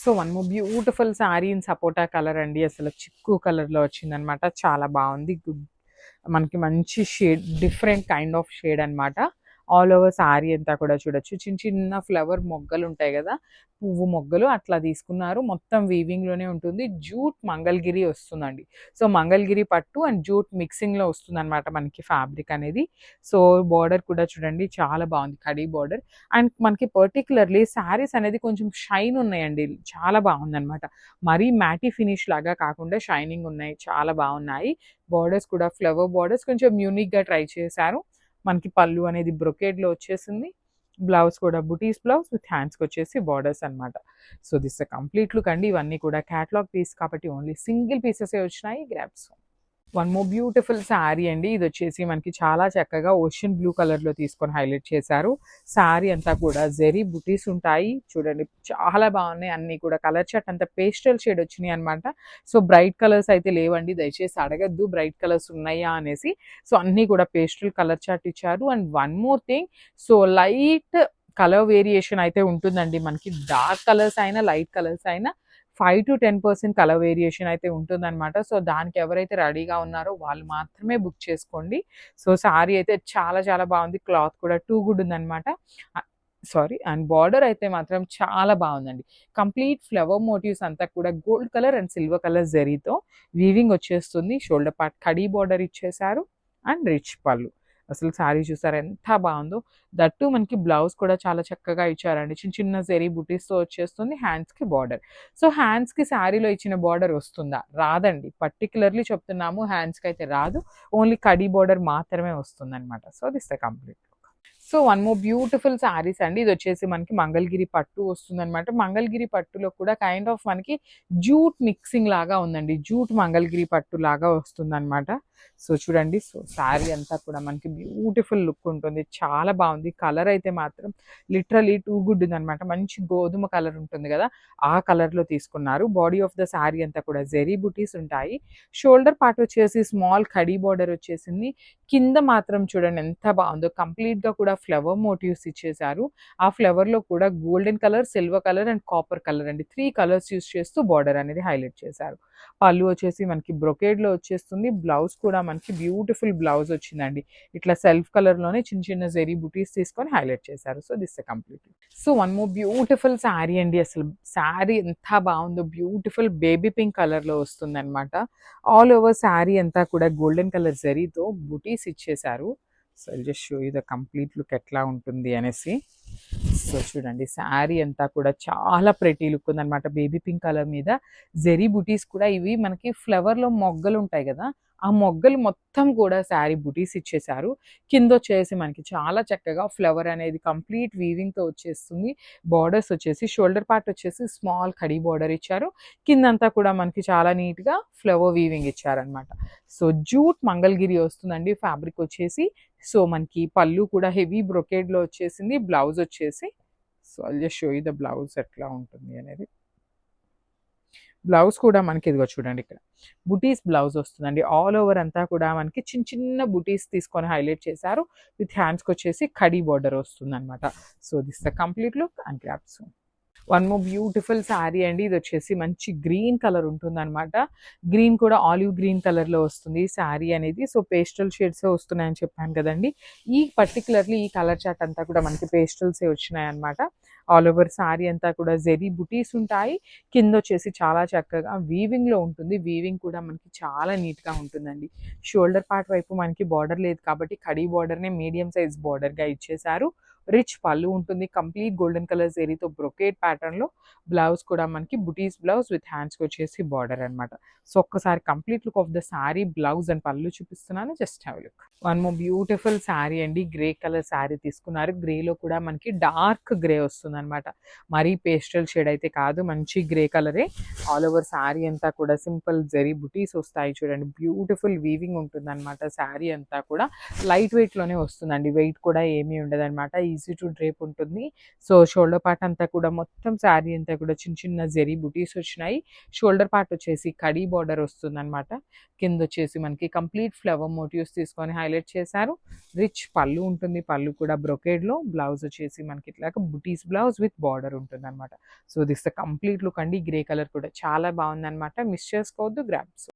So one more beautiful sari in sapota colour అండి. అసలు చిక్కు కలర్‌లో వచ్చిందనమాట. చాలా బావుంది. మనకి మంచి shade, different kind of shade అనమాట. ఆల్ ఓవర్ శారీ అంతా కూడా చూడొచ్చు. చిన్న చిన్న ఫ్లవర్ మొగ్గలు ఉంటాయి గదా! పువ్వు మొగ్గలు అట్లా తీసుకున్నారు. మొత్తం వీవింగ్‌లోనే ఉంటుంది. జూట్ మంగళగిరి వస్తుందండి. సో, మంగళగిరి పట్టు అండ్ జూట్ మిక్సింగ్‌లో వస్తుందనమాట మనకి ఫ్యాబ్రిక్ అనేది. సో, బోర్డర్ కూడా చూడండి చాలా బావుంది. కడీ బోర్డర్. అండ్ మనకి పర్టిక్యులర్‌లీ శారీస్ అనేది కొంచెం షైన్ ఉన్నాయండి. చాలా బావుందనమాట. మరీ మ్యాటీ ఫినిష్ లాగా కాకుండా షైనింగ్ ఉన్నాయి. చాలా బావున్నాయి. బోర్డర్స్ కూడా ఫ్లవర్ బోర్డర్స్ కొంచెం యూనిక్‌గా ట్రై చేశారు. మనకి పళ్ళు అనేది బ్రొకేడ్‌లో వచ్చేసింది. బ్లౌజ్ కూడా బుటీస్ బ్లౌజ్ విత్ హ్యాండ్స్‌కొచ్చేసి బోర్డర్స్ అనమాట. So, this a complete look అండి. ఇవన్నీ కూడా క్యాటలాగ్ పీస్ కాబట్టి ఓన్లీ సింగిల్ పీసెసే వచ్చినాయి. Grabs. One more beautiful sari అండి. ఇదొచ్చేసి మనకి చాలా చక్కగా ఓషన్ బ్లూ కలర్‌లో తీసుకొని హైలైట్ చేశారు. శారీ అంతా కూడా జెరీ బుటీస్ ఉంటాయి. చూడండి చాలా బాగున్నాయి. అన్నీ కూడా కలర్ చార్ట్ అంతా పేస్టల్ షేడ్ వచ్చినాయి అనమాట. సో, బ్రైట్ కలర్స్ అయితే లేవండి. దయచేసి అడగద్దు బ్రైట్ కలర్స్ ఉన్నాయా అనేసి. సో, అన్నీ కూడా పేస్టల్ కలర్ చార్ట్ ఇచ్చారు. And one more thing, so light colour variation అయితే ఉంటుందండి. మనకి డార్క్ కలర్స్ అయినా, లైట్ కలర్స్ అయినా 5-10% కలర్ వేరియేషన్ అయితే ఉంటుందనమాట. సో, దానికి ఎవరైతే రెడీగా ఉన్నారో వాళ్ళు మాత్రమే బుక్ చేసుకోండి. సో, శారీ అయితే చాలా చాలా బాగుంది. క్లాత్ కూడా టూ గుడ్ ఉందనమాట. సారీ, అండ్ బార్డర్ అయితే మాత్రం చాలా బాగుందండి. కంప్లీట్ ఫ్లవర్ మోటివ్స్ అంతా కూడా gold colour and silver colour జరీతో వీవింగ్ వచ్చేస్తుంది. షోల్డర్ పార్ట్ కడీ బార్డర్ ఇచ్చేశారు అండ్ రిచ్ పళ్ళు. అసలు శారీ చూసారా ఎంత బాగుందో. దట్టు మనకి బ్లౌజ్ కూడా చాలా చక్కగా ఇచ్చారండి. చిన్న చిన్న జెరీ బుటీస్‌తో వచ్చేస్తుంది. హ్యాండ్స్‌కి బార్డర్. సో, హ్యాండ్స్‌కి శారీలో ఇచ్చిన బార్డర్ వస్తుందా? రాదండి. పర్టిక్యులర్‌లీ చెప్తున్నాము, హ్యాండ్స్‌కి అయితే రాదు. ఓన్లీ కడీ బార్డర్ మాత్రమే వస్తుందనమాట. So, this the complete. So, one more beautiful saris అండి. ఇదొచ్చేసి మనకి మంగళగిరి పట్టు వస్తుందనమాట. మంగళగిరి పట్టులో కూడా కైండ్ ఆఫ్ మనకి జూట్ మిక్సింగ్ లాగా ఉందండి. జూట్ మంగళగిరి పట్టు లాగా వస్తుందనమాట. సో, చూడండి. సో, శారీ అంతా కూడా మనకి బ్యూటిఫుల్ లుక్ ఉంటుంది. చాలా బాగుంది. కలర్ అయితే మాత్రం లిటరల్లీ టూ గుడ్ ఉందనమాట. మంచి గోధుమ కలర్ ఉంటుంది కదా! ఆ కలర్‌లో తీసుకున్నారు. బాడీ ఆఫ్ ద శారీ అంతా కూడా జెరీ బుటీస్ ఉంటాయి. షోల్డర్ పార్ట్ వచ్చేసి స్మాల్ కడీ బార్డర్ వచ్చేసింది. కింద మాత్రం చూడండి ఎంత బాగుందో. కంప్లీట్‌గా కూడా ఫ్లవర్ మోటివ్స్ ఇచ్చేశారు. ఆ ఫ్లవర్‌లో కూడా golden colour, silver colour and copper colour అండి. 3 కలర్స్ యూజ్ చేస్తూ బార్డర్ అనేది హైలైట్ చేశారు. పళ్ళు వచ్చేసి మనకి బ్రొకేడ్‌లో వచ్చేస్తుంది. బ్లౌజ్ కూడా మనకి బ్యూటిఫుల్ బ్లౌజ్ వచ్చిందండి. ఇట్లా సెల్ఫ్ కలర్‌లోనే చిన్న చిన్న జెరీ బుటీస్ తీసుకొని హైలైట్ చేశారు. So, this a complete. So, one more beautiful sari అండి. అసలు శారీ ఎంత బాగుందో. బ్యూటిఫుల్ బేబీ పింక్ కలర్‌లో వస్తుందనమాట. ఆల్ ఓవర్ శారీ అంతా కూడా గోల్డెన్ కలర్ జరీతో బుటీస్ ఇచ్చేశారు. So, I'll just show you the complete look ఎట్లా ఉంటుంది అనేసి. సో, చూడండి శారీ అంతా కూడా చాలా ప్రెటీ లుక్ ఉందనమాట. బేబీ పింక్ కలర్ మీద జెరీ బుటీస్ కూడా ఇవి మనకి ఫ్లవర్‌లో మొగ్గలు ఉంటాయి గదా! ఆ మొగ్గలు మొత్తం కూడా శారీ బుటీస్ ఇచ్చేశారు. కిందొచ్చేసి మనకి చాలా చక్కగా ఫ్లవర్ అనేది కంప్లీట్ వీవింగ్‌తో వచ్చేస్తుంది. బార్డర్స్ వచ్చేసి షోల్డర్ పార్ట్ వచ్చేసి స్మాల్ కడీ బార్డర్ ఇచ్చారు. కిందంతా కూడా మనకి చాలా నీట్‌గా ఫ్లవర్ వీవింగ్ ఇచ్చారనమాట. సో, జూట్ మంగళగిరి వస్తుందండి ఫ్యాబ్రిక్ వచ్చేసి. సో, మనకి పళ్ళు కూడా హెవీ బ్రొకేడ్‌లో వచ్చేసింది. బ్లౌజ్ వచ్చేసి, so, I'll just show you the blouse ఎట్లా ఉంటుంది అనేది. బ్లౌజ్ కూడా మనకి ఇదిగో చూడండి ఇక్కడ బుటీస్ బ్లౌజ్ వస్తుందండి. ఆల్ ఓవర్ అంతా కూడా మనకి చిన్న చిన్న బుటీస్ తీసుకొని హైలైట్ చేశారు. విత్ హ్యాండ్స్‌కొచ్చేసి కడీ బార్డర్ వస్తుందనమాట. So, this the complete look and grabs. One more beautiful sari అండి. ఇదొచ్చేసి మంచి గ్రీన్ కలర్ ఉంటుందనమాట. గ్రీన్ కూడా ఆలివ్ గ్రీన్ కలర్‌లో వస్తుంది శారీ అనేది. సో, పేస్టల్ షేడ్సే వస్తున్నాయని చెప్పాను కదండీ! పర్టిక్యులర్‌లీ ఈ కలర్ చార్ట్ అంతా కూడా మనకి పేస్టల్సే వచ్చినాయన్నమాట. ఆల్ ఓవర్ శారీ అంతా కూడా జెరీ బుటీస్ ఉంటాయి. కిందొచ్చేసి చాలా చక్కగా వీవింగ్‌లో ఉంటుంది. వీవింగ్ కూడా మనకి చాలా నీట్‌గా ఉంటుందండి. షోల్డర్ పార్ట్ వైపు మనకి బార్డర్ లేదు కాబట్టి కడీ బార్డర్‌నే మీడియం సైజ్ బార్డర్‌గా ఇచ్చేశారు. రిచ్ పళ్ళు ఉంటుంది. కంప్లీట్ గోల్డెన్ కలర్ జెరీతో బ్రొకేడ్ ప్యాటర్న్‌లో బ్లౌజ్ కూడా మనకి బుటీస్ బ్లౌజ్ విత్ హ్యాండ్స్‌కి వచ్చేసి బార్డర్ అనమాట. సో, ఒక్కసారి complete look of the sari, blouse and పళ్ళు చూపిస్తున్నాను. Just have a look. One more beautiful sari అండి. గ్రే కలర్ శారీ తీసుకున్నారు. గ్రేలో కూడా మనకి డార్క్ గ్రే వస్తుందనమాట. మరీ పేస్టల్ షేడ్ అయితే కాదు. మంచి గ్రే కలరే. ఆల్ ఓవర్ శారీ అంతా కూడా సింపుల్ జెరీ బుటీస్ వస్తాయి చూడండి. బ్యూటిఫుల్ వీవింగ్ ఉంటుందనమాట. శారీ అంతా కూడా లైట్ వెయిట్‌లోనే వస్తుందండి. వెయిట్ కూడా ఏమీ ఉండదనమాట. ఈ ఈజీ టు డ్రేప్ ఉంటుంది. సో షోల్డర్ పార్ట్ అంతా కూడా మొత్తం శారీ అంతా కూడా చిన్న చిన్న జెరీ బుటీస్ వచ్చినాయి. షోల్డర్ పార్ట్ వచ్చేసి కడీ బార్డర్ వస్తుందన్నమాట. కింద వచ్చేసి మనకి కంప్లీట్ ఫ్లవర్ మోటివ్స్ తీసుకొని హైలైట్ చేశారు. రిచ్ పళ్ళు ఉంటుంది, పళ్ళు కూడా బ్రొకేడ్లో. బ్లౌజ్ వచ్చేసి మనకి ఇట్లా బుటీస్ బ్లౌజ్ విత్ బార్డర్ ఉంటుంది అనమాట. So this the complete look అండి. గ్రే కలర్ కూడా చాలా బాగుందన్నమాట. మిస్ చేసుకోవద్దు, గ్రాబ్స్.